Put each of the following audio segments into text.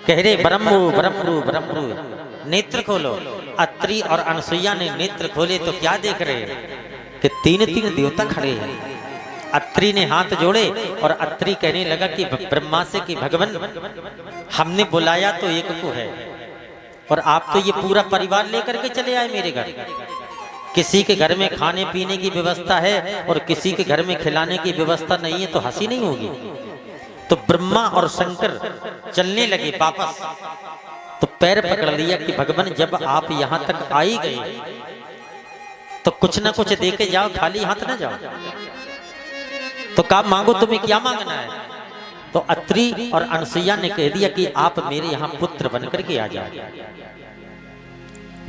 कह रहे ब्रह्मु ब्रह्मु ब्रह्मु, नेत्र खोलो। अत्रि और अनसुईया ने नेत्र खोले तो क्या देख रहे कि तीन तीन देवता खड़े हैं। अत्रि ने हाथ जोड़े और अत्रि कहने लगा कि ब्रह्मा से कि भगवान हमने बुलाया तो एक को है, और आप तो ये पूरा परिवार लेकर के चले आए मेरे घर। किसी के घर में खाने पीने की व्यवस्था है और किसी के घर में खिलाने की व्यवस्था नहीं है, तो हंसी नहीं होगी। तो ब्रह्मा और शंकर चलने लगे वापस, तो पैर पकड़ लिया कि भगवान जब आप यहां तक आ ही गए तो कुछ ना कुछ दे के जाओ, खाली हाथ ना जाओ। तो कहा मांगो, तुम्हें क्या मांगना है? तो अत्रि और अनसुईया ने कह दिया कि आप मेरे यहां पुत्र बनकर के आ जाओ।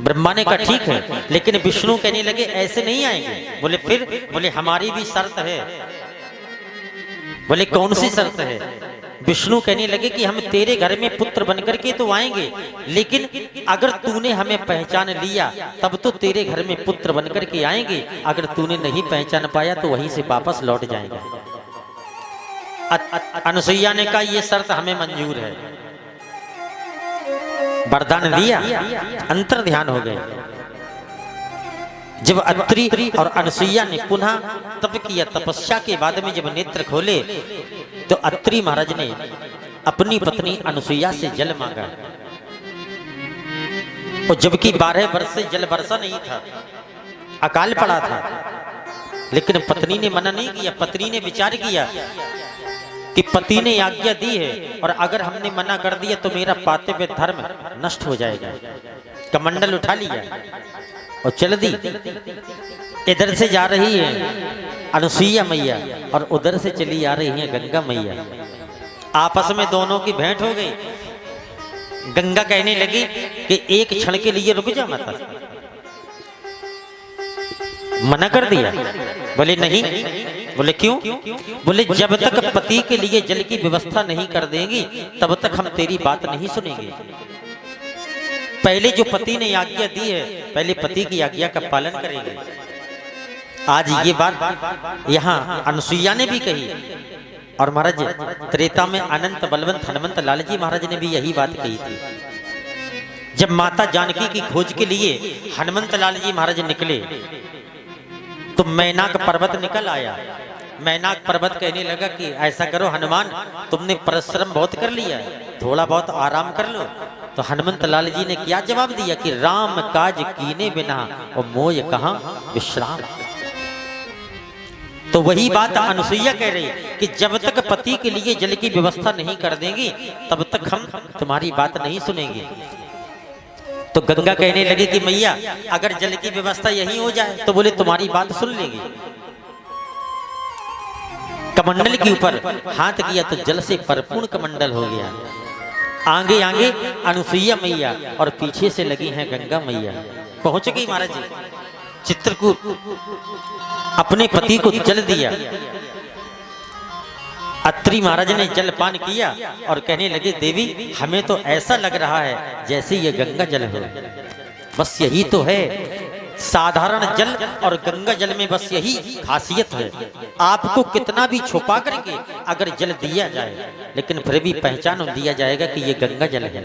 ब्रह्मा ने कहा ठीक है, लेकिन विष्णु कहने लगे ऐसे नहीं आएंगे। बोले फिर? बोले हमारी भी शर्त है। बोले कौन सी शर्त है? विष्णु कहने लगे कि हम तेरे घर में पुत्र बनकर के तो आएंगे, लेकिन अगर तूने हमें पहचान लिया तब तो तेरे घर में पुत्र बनकर के आएंगे, अगर तूने नहीं पहचान पाया तो वहीं से वापस लौट जाएगा। अनसुईया ने कहा ये शर्त हमें मंजूर है। वरदान दिया, अंतर ध्यान हो गए। जब अत्रि और अनसुईया ने पुनः तप किया, तपस्या के बाद में जब नेत्र खोले तो अत्रि महाराज ने अपनी पत्नी अनसुईया से जल मांगा, और जबकि 12 वर्ष से जल वर्षा नहीं था, अकाल पड़ा था, लेकिन पत्नी ने मना नहीं किया। पत्नी ने विचार किया कि पति ने आज्ञा दी है और अगर हमने मना कर दिया तो मेरा पातिव्य धर्म नष्ट हो जाएगा। कमंडल उठा लिया और चल दी। इधर से जा रही है अनसुईया मैया और उधर से चली आ रही है गंगा मैया। आपस में दोनों की भेंट हो गई। गंगा कहने लगी कि एक क्षण के लिए रुक जा माता। मना कर दिया। बोले नहीं। बोले क्यों? बोले जब तक पति के लिए जल की व्यवस्था नहीं कर देंगी तब तक हम तेरी बात नहीं सुनेंगे। पहले जो पति ने आज्ञा दी है, पहले पति की आज्ञा का पालन करेंगे। आज ये बात यहाँ अनसुईया ने भी कही, और महाराज त्रेता में अनंत बलवंत हनुमंत लाल जी महाराज ने भी यही बात कही थी। जब माता जानकी की खोज के लिए हनुमंत लाल जी महाराज निकले तो मैनाक पर्वत निकल आया। मैनाक पर्वत कहने लगा कि ऐसा करो हनुमान, तुमने परिश्रम बहुत कर लिया, थोड़ा बहुत आराम कर लो। तो हनुमंत लाल जी ने क्या जवाब दिया कि राम काज कीने बिना और मोय कहां विश्राम। तो वही बात अनसुईया कह रही कि जब तक पति के लिए जल की व्यवस्था नहीं कर देंगी तब तक हम तुम्हारी बात नहीं सुनेंगे। तो गंगा कहने लगी कि मैया अगर जल की व्यवस्था यही हो जाए तो बोले तुम्हारी बात सुन लेगी। कमंडल के ऊपर हाथ किया तो जल से परिपूर्ण कमंडल हो गया। आगे आगे अनसुईया मैया और पीछे से लगी हैं गंगा मैया। पहुंच गई महाराज जी चित्रकूट, अपने पति को जल दिया। अत्रि महाराज ने जल पान किया और कहने लगे देवी हमें तो ऐसा लग रहा है जैसे ये गंगा जल हो। बस यही तो है, साधारण जल और गंगा जल में बस यही खासियत है। आपको कितना भी छुपा करके अगर जल दिया जाए लेकिन फिर भी पहचान दिया जाएगा कि ये गंगा जल है।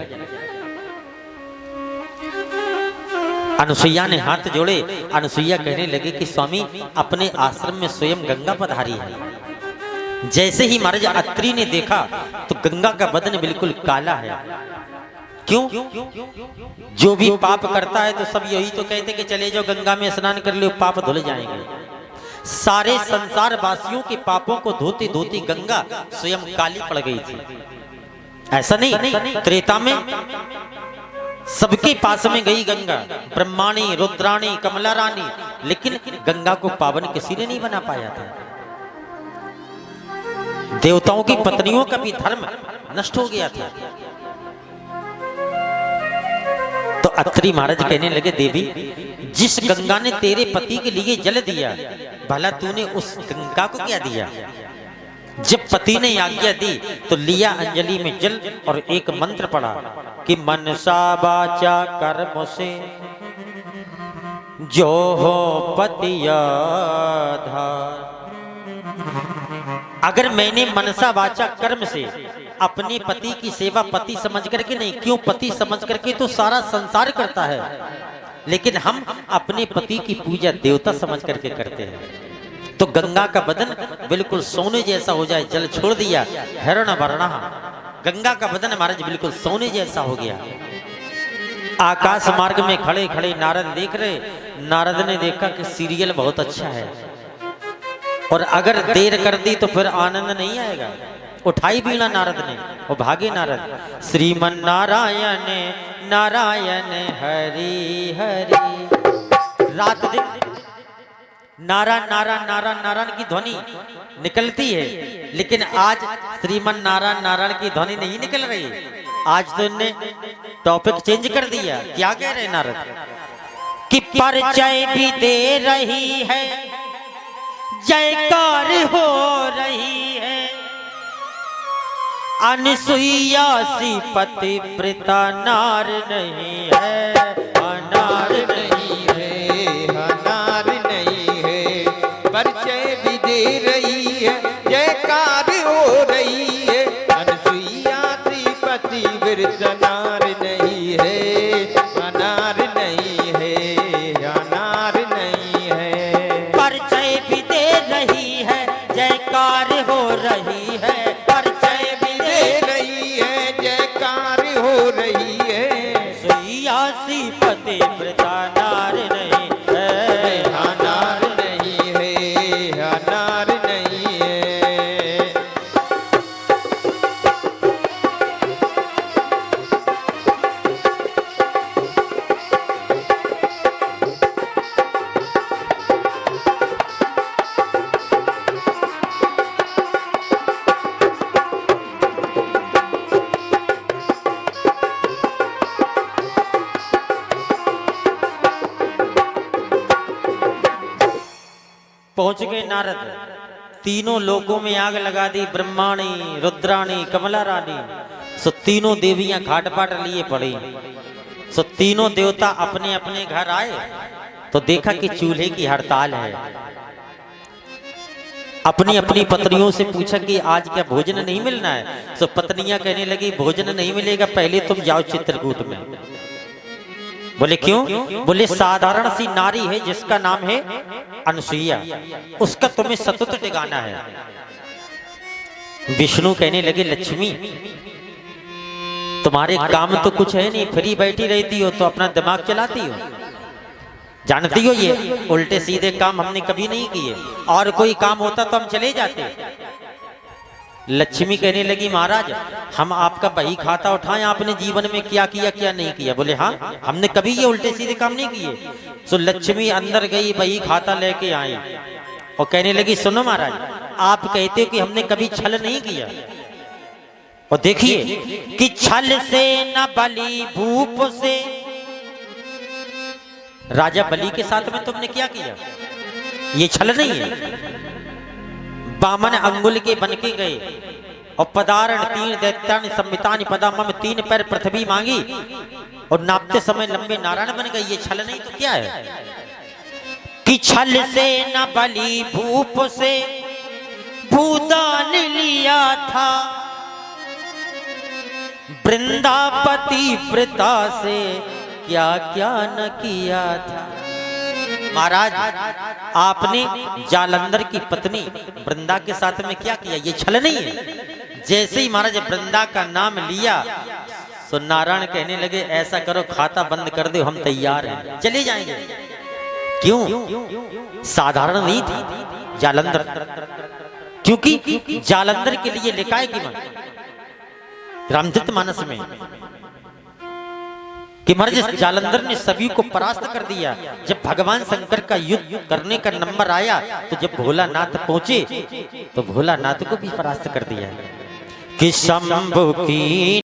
अनसुईया ने हाथ जोड़े। अनसुईया कहने लगे कि स्वामी अपने आश्रम में स्वयं गंगा पधारी है। जैसे ही महाराज अत्रि ने देखा तो गंगा का बदन बिल्कुल काला है। क्यों? जो भी पाप करता है तो सब यही तो कहते कि चले जाओ गंगा में स्नान कर लो, पाप धुल जाएंगे। सारे संसार वासियों के पापों को धोती धोती गंगा स्वयं काली पड़ गई थी। ऐसा नहीं, त्रेता में सबके पास में गई गंगा, ब्रह्माणी, रुद्राणी, कमला रानी, लेकिन गंगा को पावन किसी ने नहीं बना पाया था। देवताओं की पत्नियों का भी धर्म नष्ट हो गया था। तो अत्रि महाराज कहने लगे देवी जिस गंगा ने तेरे पति के लिए जल दिया भला तूने उस गंगा को क्या दिया? जब पति ने आज्ञा दी तो लिया अंजलि में जल और एक मंत्र पढ़ा कि मनसा वाचा कर्म से जो हो पति आधार। अगर मैंने मनसा वाचा कर्म से अपने पति की सेवा पति समझ करके नहीं, क्यों पति समझ करके तो सारा संसार करता है, लेकिन हम अपने पति की पूजा देवता समझ करके करते हैं। तो गंगा का बदन बिल्कुल सोने जैसा हो जाए, जल छोड़ दिया हिरण वर्णा, गंगा का बदन महाराज बिल्कुल सोने जैसा हो गया। आकाश मार्ग में खड़े खड़े नारद देख रहे, नारद ने देखा कि सीरियल बहुत अच्छा है और अगर देर कर दी तो फिर आनंद नहीं आएगा। उठाई बीना नारद ने और भागे नारद। श्रीमन नारायण नारायण हरि हरि। रात दिन नारायण नारायण नारायण नारायण की ध्वनि निकलती है, लेकिन आज श्रीमन नारायण नारायण की ध्वनि नहीं निकल रही। आज तो इनने टॉपिक चेंज कर दिया। क्या कह रहे नारद कि परिचय भी दे रही है, जयकार हो रही है, अनसुईया सी पतिव्रता नार नहीं है, अनार नहीं है, अनार नहीं है। परिचय भी दे रही है, जयकार हो रही है, अनसुईया सी पतिव्रता नार नहीं है, अनार नहीं है, अनार नहीं है। परिचय भी दे रही है, जयकार हो रही है, परिचय भी दे रही है, जयकार हो रही है, सुईया सी पतिव्रता नार नहीं है, अनार नहीं है, अनार नहीं है। पहुंच गए नारद। तीनों लोकों में आग लगा दी, ब्रह्माणी रुद्राणी कमला रानी। सो तीनों देवियां घाट पाट लिए पड़ी। सो तीनों देवता अपने अपने घर आए तो देखा कि चूल्हे की हड़ताल है। अपनी अपनी पत्नियों से पूछा कि आज क्या भोजन नहीं मिलना है। सो पत्नियां कहने लगी भोजन नहीं मिलेगा, पहले तुम जाओ चित्रकूट में। बोले क्यों? बोले साधारण सी नारी है जिसका नाम है अनसुईया, उसका तुम्हें सतुत टिकाना है। विष्णु कहने लगे लक्ष्मी तुम्हारे काम तो कुछ है नहीं, फ्री बैठी रहती हो तो अपना दिमाग चलाती हो। जानती हो ये उल्टे सीधे काम हमने कभी नहीं किए, और कोई काम होता तो हम चले जाते। लक्ष्मी कहने लगी महाराज हम आपका बही खाता उठाएं, आपने जीवन में क्या किया क्या नहीं किया। बोले हाँ हमने कभी ये उल्टे सीधे काम नहीं किए। सो लक्ष्मी अंदर गई, बही खाता लेके आई और कहने लगी सुनो महाराज आप कहते हो कि हमने कभी छल नहीं किया, और देखिए कि छल से न बलि भूप से। राजा बलि के साथ में तुमने क्या किया? ये छल नहीं है। बामन अंगुल के बन के गए और पदारण तीन दैत्यान संमितान पदामम, 3 पैर पृथ्वी मांगी और नापते समय लंबे नारायण बन गए। ये छल नहीं तो क्या है? कि छल से न बलि भूप से भूदान लिया था, वृंदापति प्रता से क्या क्या न किया था। महाराज आपने जालंधर की पत्नी वृंदा के साथ में क्या किया? ये छल नहीं है। जैसे ही महाराज वृंदा का नाम लिया तो नारायण कहने लगे ऐसा करो खाता बंद कर दो, हम तैयार हैं, चले जाएंगे। क्यों? साधारण नहीं थी जालंधर, क्योंकि जालंधर के लिए लिखा है कि रामचरित मानस में कि महाराज जालंधर ने सभी को परास्त कर दिया। जब भगवान शंकर का युद्ध करने का नंबर आया तो जब भोलानाथ पहुंचे तो भोलानाथ को भी परास्त कर दिया। कि शंभु की